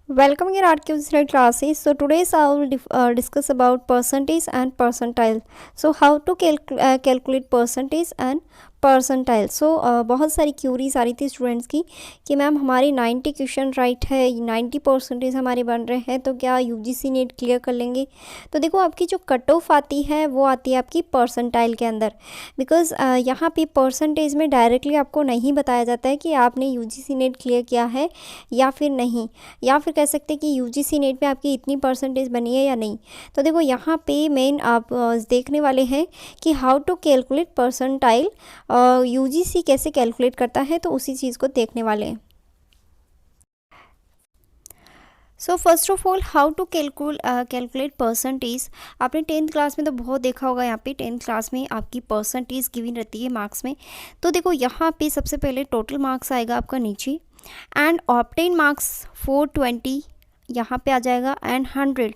Welcome in our Q classes. So today's I will discuss about percentage and percentile. So how to calculate percentage and percentile. बहुत सारी curies आ रही थी students की कि ma'am हमारी 90 question right है, 90% हमारे बन रहे हैं, तो क्या यूजीसी नेट क्लियर कर लेंगे। तो देखो आपकी जो कट ऑफ आती है वो आती है आपकी परसेंटाइल के अंदर, बिकॉज यहाँ पे परसेंटेज में डायरेक्टली आपको नहीं बताया जाता है कि आपने यूजीसी नेट क्लियर किया है या फिर नहीं, या फिर कह सकते हैं कि यूजीसी नेट में आपकी इतनी परसेंटेज बनी है या नहीं। तो देखो यहाँ पे मेन आप देखने वाले हैं कि how to calculate percentile, UGC कैसे कैलकुलेट करता है, तो उसी चीज़ को देखने वाले हैं। So first of all how to calculate percentage. आपने 10th क्लास में तो बहुत देखा होगा, यहाँ पे 10th क्लास में आपकी परसेंटेज गिवन रहती है मार्क्स में। तो देखो यहाँ पे सबसे पहले टोटल मार्क्स आएगा आपका नीचे, एंड ऑब्टेन मार्क्स 420 यहाँ पे आ जाएगा, एंड 100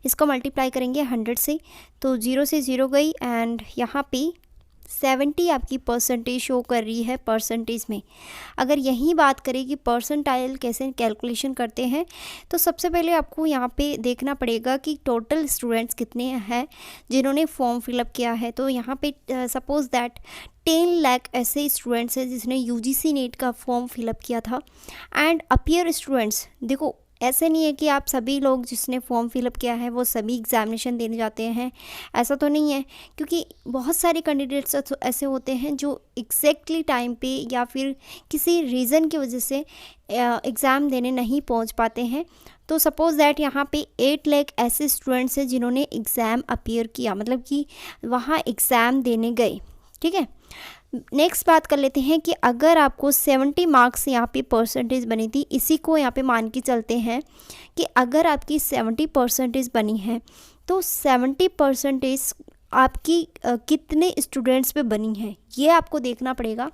इसको मल्टीप्लाई करेंगे 100 से, तो 0 से 0 गई, एंड यहाँ पे 70 आपकी परसेंटेज शो कर रही है परसेंटेज में। अगर यही बात करें कि परसेंटाइल कैसे कैलकुलेशन करते हैं, तो सबसे पहले आपको यहाँ पे देखना पड़ेगा कि टोटल स्टूडेंट्स कितने हैं जिन्होंने फॉर्म फिलअप किया है। तो यहाँ पे सपोज दैट 10 लाख ऐसे स्टूडेंट्स हैं जिसने यूजीसी नेट का फॉर्म फिलअप किया था, एंड अपियर स्टूडेंट्स, देखो ऐसे नहीं है कि आप सभी लोग जिसने फॉर्म फिलअप किया है वो सभी एग्जामिनेशन देने जाते हैं, ऐसा तो नहीं है, क्योंकि बहुत सारे कैंडिडेट्स ऐसे होते हैं जो एग्जैक्टली टाइम पे या फिर किसी रीज़न की वजह से एग्ज़ाम देने नहीं पहुंच पाते हैं। तो सपोज़ दैट यहाँ पे 8 लाख ऐसे स्टूडेंट्स हैं जिन्होंने एग्ज़ाम अपीयर किया, मतलब कि वहाँ एग्ज़ाम देने गए। ठीक है, नेक्स्ट बात कर लेते हैं कि अगर आपको 70 मार्क्स यहाँ पे परसेंटेज बनी थी, इसी को यहाँ पे मान के चलते हैं कि अगर आपकी 70 परसेंटेज बनी है, तो 70 परसेंटेज आपकी कितने स्टूडेंट्स पे बनी है ये आपको देखना पड़ेगा।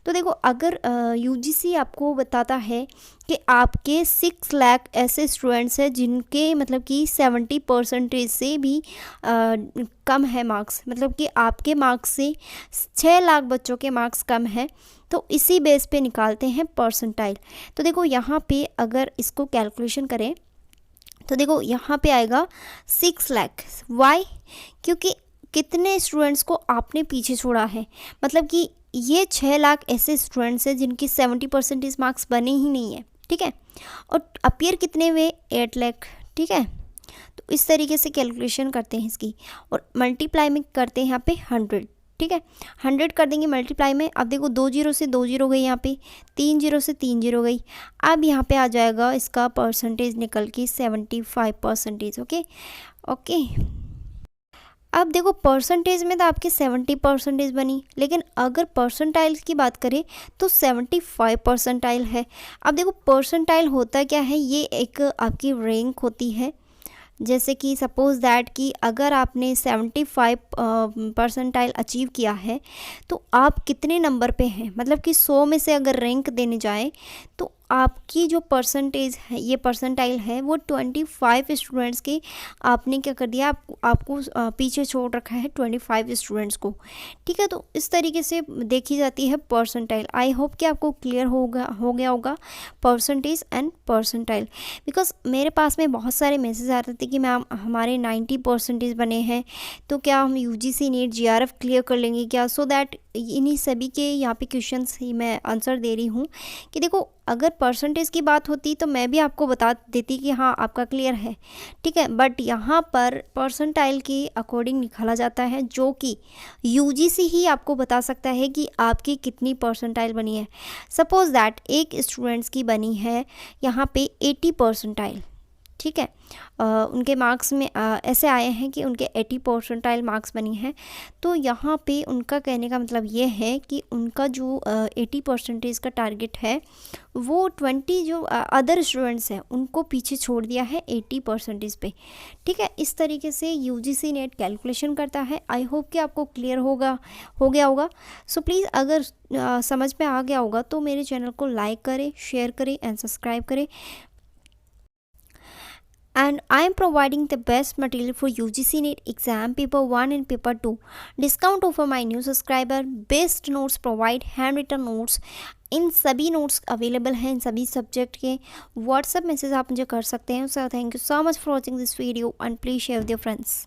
तो देखो अगर यूजीसी आपको बताता है कि आपके 6 लाख ऐसे स्टूडेंट्स हैं जिनके मतलब कि 70 परसेंटेज से भी कम है मार्क्स, मतलब कि आपके मार्क्स से 6 लाख बच्चों के मार्क्स कम है, तो इसी बेस पे निकालते हैं परसेंटाइल। तो देखो यहाँ पे अगर इसको कैलकुलेशन करें तो देखो यहाँ पे आएगा 6 लाख। वाई? क्योंकि कितने स्टूडेंट्स को आपने पीछे छोड़ा है, मतलब कि ये 6 लाख ऐसे स्टूडेंट्स हैं जिनकी 70 परसेंटेज मार्क्स बने ही नहीं है। ठीक है, और अपीयर कितने हुए? 8 लाख। ठीक है, तो इस तरीके से कैलकुलेशन करते हैं इसकी, और मल्टीप्लाई में करते हैं यहाँ पे 100। ठीक है, 100 कर देंगे मल्टीप्लाई में। अब देखो 2 जीरो से 2 जीरो गई, यहाँ पे 3 जीरो से 3 जीरो गई। अब यहाँ पे आ जाएगा इसका परसेंटेज निकल के 75 परसेंटेज। ओके ओके, अब देखो परसेंटेज में तो आपकी 70 परसेंटेज बनी, लेकिन अगर परसेंटाइल की बात करें तो 75 परसेंटाइल है। अब देखो परसेंटाइल होता क्या है, ये एक आपकी रैंक होती है। जैसे कि सपोज़ दैट कि अगर आपने 75 परसेंटाइल अचीव किया है, तो आप कितने नंबर पे हैं, मतलब कि 100 में से अगर रैंक देने जाएं तो आपकी जो परसेंटेज है, ये परसेंटाइल है, वो 25 स्टूडेंट्स के आपने क्या कर दिया, आपको पीछे छोड़ रखा है 25 स्टूडेंट्स को। ठीक है, तो इस तरीके से देखी जाती है परसेंटाइल। आई होप कि आपको क्लियर हो गया होगा परसेंटेज एंड परसेंटाइल। बिकॉज मेरे पास में बहुत सारे मैसेज आ रहे थे कि मैम हमारे 90 परसेंटेज बने हैं, तो क्या हम यूजीसी नेट जीआरएफ क्लियर कर लेंगे क्या। सो दैट इन्हीं सभी के यहाँ पे क्वेश्चंस ही मैं आंसर दे रही हूँ कि देखो अगर परसेंटेज की बात होती तो मैं भी आपको बता देती कि हाँ आपका क्लियर है। ठीक है, बट यहाँ पर परसेंटाइल के अकॉर्डिंग निकाला जाता है, जो कि यूजीसी ही आपको बता सकता है कि आपकी कितनी परसेंटाइल बनी है। सपोज दैट एक स्टूडेंट्स की बनी है यहाँ पे 80 परसेंटाइल। ठीक है, उनके मार्क्स में ऐसे आए हैं कि उनके 80 परसेंटाइल मार्क्स बनी हैं। तो यहाँ पे उनका कहने का मतलब ये है कि उनका जो 80 परसेंटेज का टारगेट है, वो 20 जो अदर स्टूडेंट्स हैं उनको पीछे छोड़ दिया है 80 परसेंटेज पे। ठीक है, इस तरीके से यूजीसी नेट कैलकुलेशन करता है। आई होप कि आपको क्लियर हो गया होगा। सो प्लीज़ अगर समझ में आ गया होगा तो मेरे चैनल को लाइक करें, शेयर करें एंड सब्सक्राइब करें। And I am providing the best material for UGC NET exam paper 1 and paper 2. Discount offer my new subscriber. Best notes provide handwritten notes इन सभी नोट्स अवेलेबल हैं इन सभी subject के। WhatsApp message आप मुझे कर सकते हैं। So thank you so much for watching this video and please share with your friends.